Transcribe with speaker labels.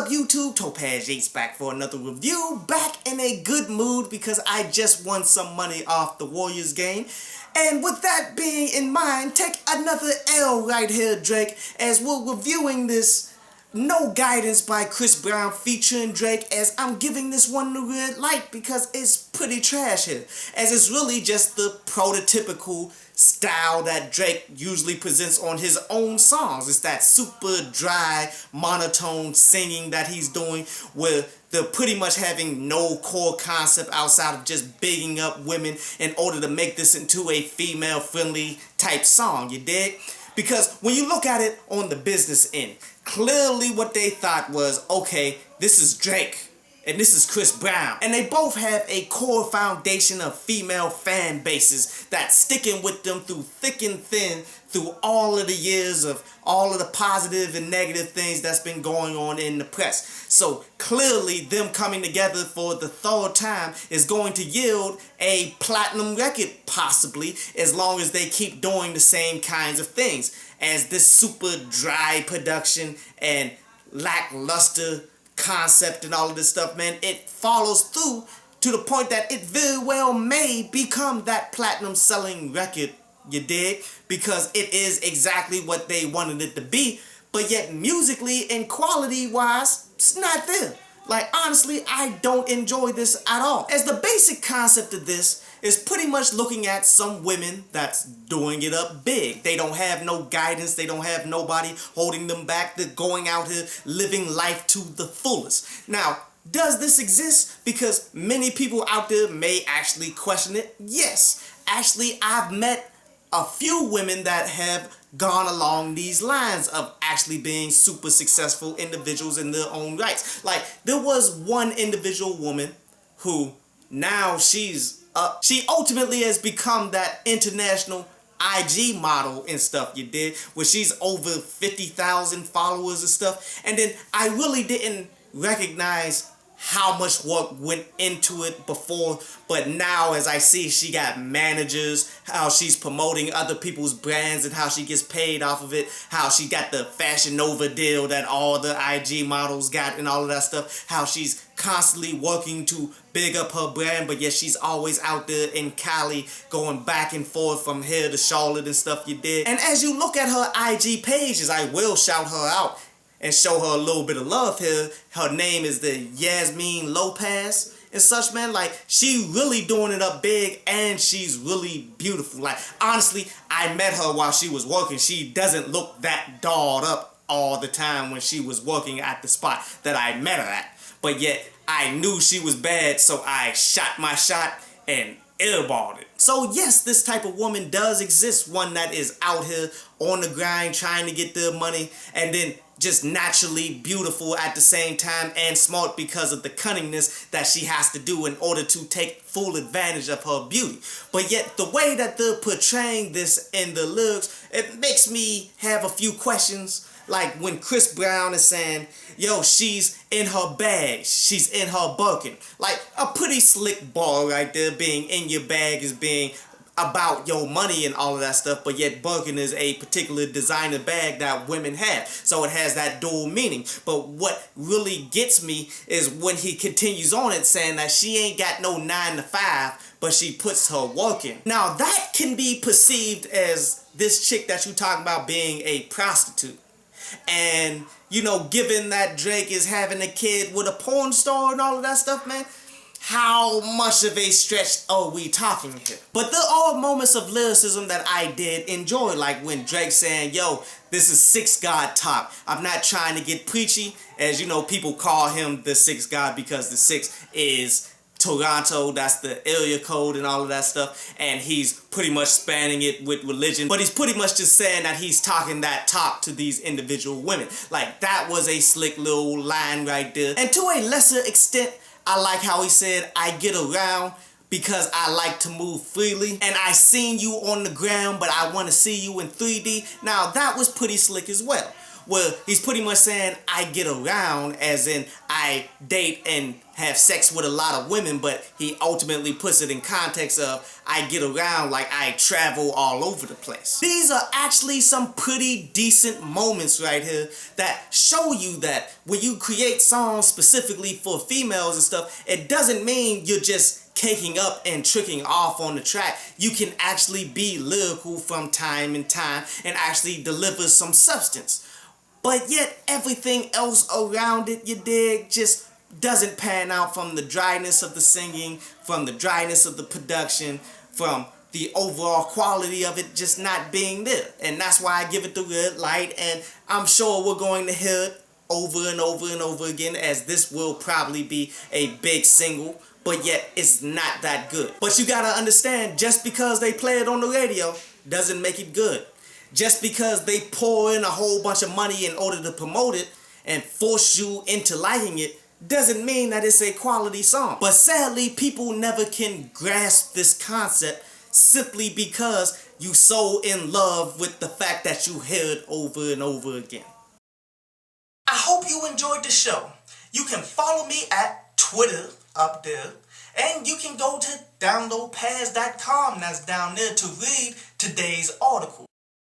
Speaker 1: up, YouTube? Topaz Yates back for another review. Back in a good mood because I just won some money off the Warriors game. And with that being in mind, take another L right here, Drake, as we're reviewing this No Guidance by Chris Brown featuring Drake, as I'm giving this one the red light because it's pretty trash here, as it's really just the prototypical style that Drake usually presents on his own songs. It's that super dry, monotone singing that he's doing, where they're pretty much having no core concept outside of just bigging up women in order to make this into a female-friendly type song, you dig? Because when you look at it on the business end, clearly what they thought was, okay, this is Drake and this is Chris Brown, and they both have a core foundation of female fan bases that's sticking with them through thick and thin, through all of the years of all of the positive and negative things that's been going on in the press. So clearly them coming together for the third time is going to yield a platinum record, possibly, as long as they keep doing the same kinds of things, as this super dry production and lackluster concept and all of this stuff, man. It follows through to the point that it very well may become that platinum selling record, you dig? Because it is exactly what they wanted it to be, but yet musically and quality wise, it's not there. Like, honestly, I don't enjoy this at all. As the basic concept of this is pretty much looking at some women that's doing it up big. They don't have no guidance. They don't have nobody holding them back. They're going out here living life to the fullest. Now, does this exist? Because many people out there may actually question it. Yes. Actually, I've met a few women that have gone along these lines of actually being super successful individuals in their own rights. Like, there was one individual woman who now she ultimately has become that international IG model and stuff, you did, where she's over 50,000 followers and stuff. And then I really didn't recognize how much work went into it before, but now as I see she got managers, how she's promoting other people's brands and how she gets paid off of it, how she got the Fashion Nova deal that all the IG models got and all of that stuff, how she's constantly working to big up her brand, but yet she's always out there in Cali going back and forth from here to Charlotte and stuff, you did. And as you look at her IG pages, I will shout her out and show her a little bit of love here. Her name is the Yasmin Lopez and such, man. Like, she really doing it up big, and she's really beautiful. Like, honestly, I met her while she was working. She doesn't look that dolled up all the time when she was working at the spot that I met her at. But yet, I knew she was bad, so I shot my shot and airballed it. So yes, this type of woman does exist. One that is out here on the grind trying to get their money, and then just naturally beautiful at the same time, and smart because of the cunningness that she has to do in order to take full advantage of her beauty. But yet the way that they're portraying this in the lyrics, it makes me have a few questions. Like when Chris Brown is saying, yo, she's in her bag, she's in her Birkin. Like, a pretty slick bar right there. Being in your bag is being about your money and all of that stuff, but yet Birkin is a particular designer bag that women have, so it has that dual meaning. But what really gets me is when he continues on it saying that she ain't got no 9 to 5, but she puts her work in. Now that can be perceived as this chick that you talking about being a prostitute. And, you know, given that Drake is having a kid with a porn star and all of that stuff, man, how much of a stretch are we talking here? But there are moments of lyricism that I did enjoy, like when Drake saying, yo, this is Six God talk. I'm not trying to get preachy, as you know, people call him the Six God because the 6 is Toronto, that's the area code and all of that stuff, and he's pretty much spanning it with religion, but he's pretty much just saying that he's talking that talk to these individual women. Like, that was a slick little line right there. And to a lesser extent, I like how he said, I get around because I like to move freely, and I seen you on the ground, but I want to see you in 3D. Now, that was pretty slick as well. where he's pretty much saying I get around, as in I date and have sex with a lot of women, but he ultimately puts it in context of I get around like I travel all over the place. These are actually some pretty decent moments right here that show you that when you create songs specifically for females and stuff, it doesn't mean you're just caking up and tricking off on the track. You can actually be lyrical from time and time and actually deliver some substance. But yet everything else around it, you dig, just doesn't pan out, from the dryness of the singing, from the dryness of the production, from the overall quality of it just not being there. And that's why I give it the red light, and I'm sure we're going to hear it over and over and over again, as this will probably be a big single, but yet it's not that good. But you gotta understand, just because they play it on the radio doesn't make it good. Just because they pour in a whole bunch of money in order to promote it and force you into liking it doesn't mean that it's a quality song. But sadly, people never can grasp this concept simply because you so in love with the fact that you hear it over and over again. I hope you enjoyed the show. You can follow me at Twitter up there, and you can go to downloadpads.com, that's down there, to read today's article.